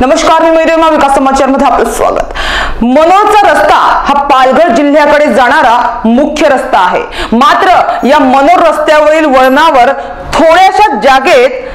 नमस्कार, मी मयुरिमा विकास समाचार मध्ये आपलं स्वागत। मनोरचा रस्ता हा पालघर जिल्ह्याकडे जाणारा मुख्य रस्ता आहे। मात्र या मनोर रस्त्यावरील वळणावर थोड्याशा जागेत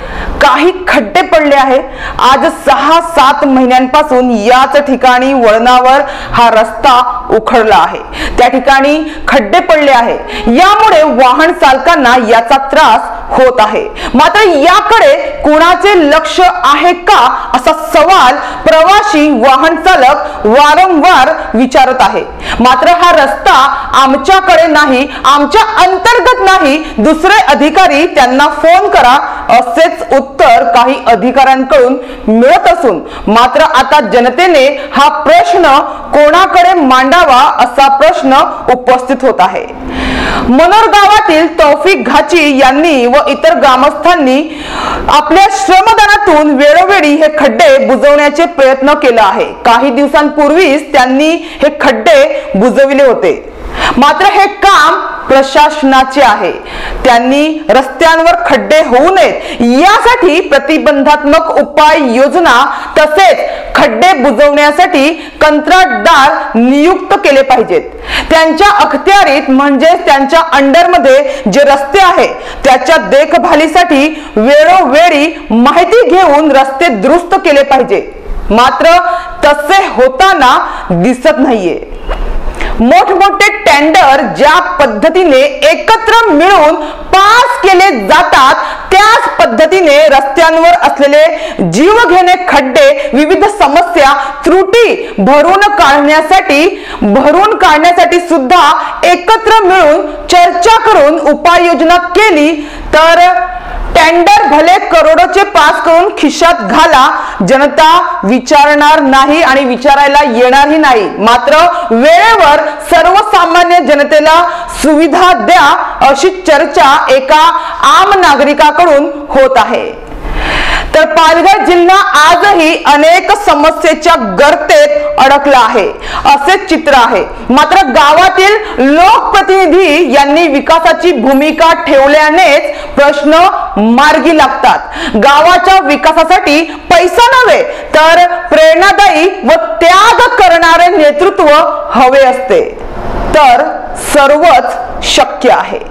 काही खड्डे पडले आहे। आज 6-7 महिन्यांपासून याच ठिकाणी वळणावर हा रस्ता उखडला आहे। त्या ठिकाणी खड्डे पडले आहे, यामुळे वाहन चालकांना याचा त्रास होत आहे। मात्र याकडे कुणाचे लक्ष आहे का असा सवाल प्रवासी वाहन चालक वारंवार विचारत आहे। मात्र हा रस्ता आमच्याकडे नाही, आमच्या अंतर्गत नाही, दुसरे अधिकारी त्यांना फोन करा असेच उत्तर काही अधिकाऱ्यांकडून मिळत असून मात्र आता जनतेने हा प्रश्न कोणाकडे मांडावा असा प्रश्न उपस्थित होत आहे। मनोर गावातील तौफिक घाची यांनी व इतर ग्रामस्थांनी आपल्या श्रमदानातून वेळोवेळी हे खड्डे बुजवण्याचे प्रयत्न केला आहे। काही दिवसांपूर्वीच त्यांनी हे खड्डे बुजविले होते। मात्र हे काम प्रशासनाचे आहे। त्यांनी रस्त्यांवर खड्डे होऊ नयेत यासाठी प्रतिबंधात्मक उपाय योजना तसेच खड्डे बुजवण्यासाठी कंत्राटदार नियुक्त केले पाहिजेत। त्यांच्या अखत्यारीत म्हणजे त्यांच्या अंडरमध्ये जे रस्ते आहे त्याच्या देखभालीसाठी वेळोवेळी माहिती घेऊन रस्ते दुरुस्त केले पाहिजे। मात्र तसे होताना दिसत नाहीये। मोठमोठे टेंडर ज्या पद्धतीने एकत्र मिळून पास केले जातात त्याच पद्धतीने रस्त्यांवर असलेले जीवघेणे खड्डे, विविध समस्या, त्रुटी भरून काढण्यासाठी सुद्धा एकत्र मिळून चर्चा करून उपाययोजना केली तर टेंडर भले करोडोचे पास करून खिशात घाला, जनता विचारणार नाही आणि विचारायला येणारही नाही। मात्र वेळेवर सर्वसामान्य जनतेला सुविधा द्या अशी चर्चा एका आम नागरिकाकडून होत आहे। तर पालघर जिल्हा आजही अनेक समस्येच्या गर्तेत अडकला आहे असे चित्र आहे। मात्र गावातील लोकप्रतिनिधी यांनी विकासाची भूमिका ठेवल्यानेच प्रश्न मार्गी लागतात। गावाच्या विकासासाठी पैसा नव्हे तर प्रेरणादायी व त्याग करणारे नेतृत्व हवे असते तर सर्वच शक्य आहे।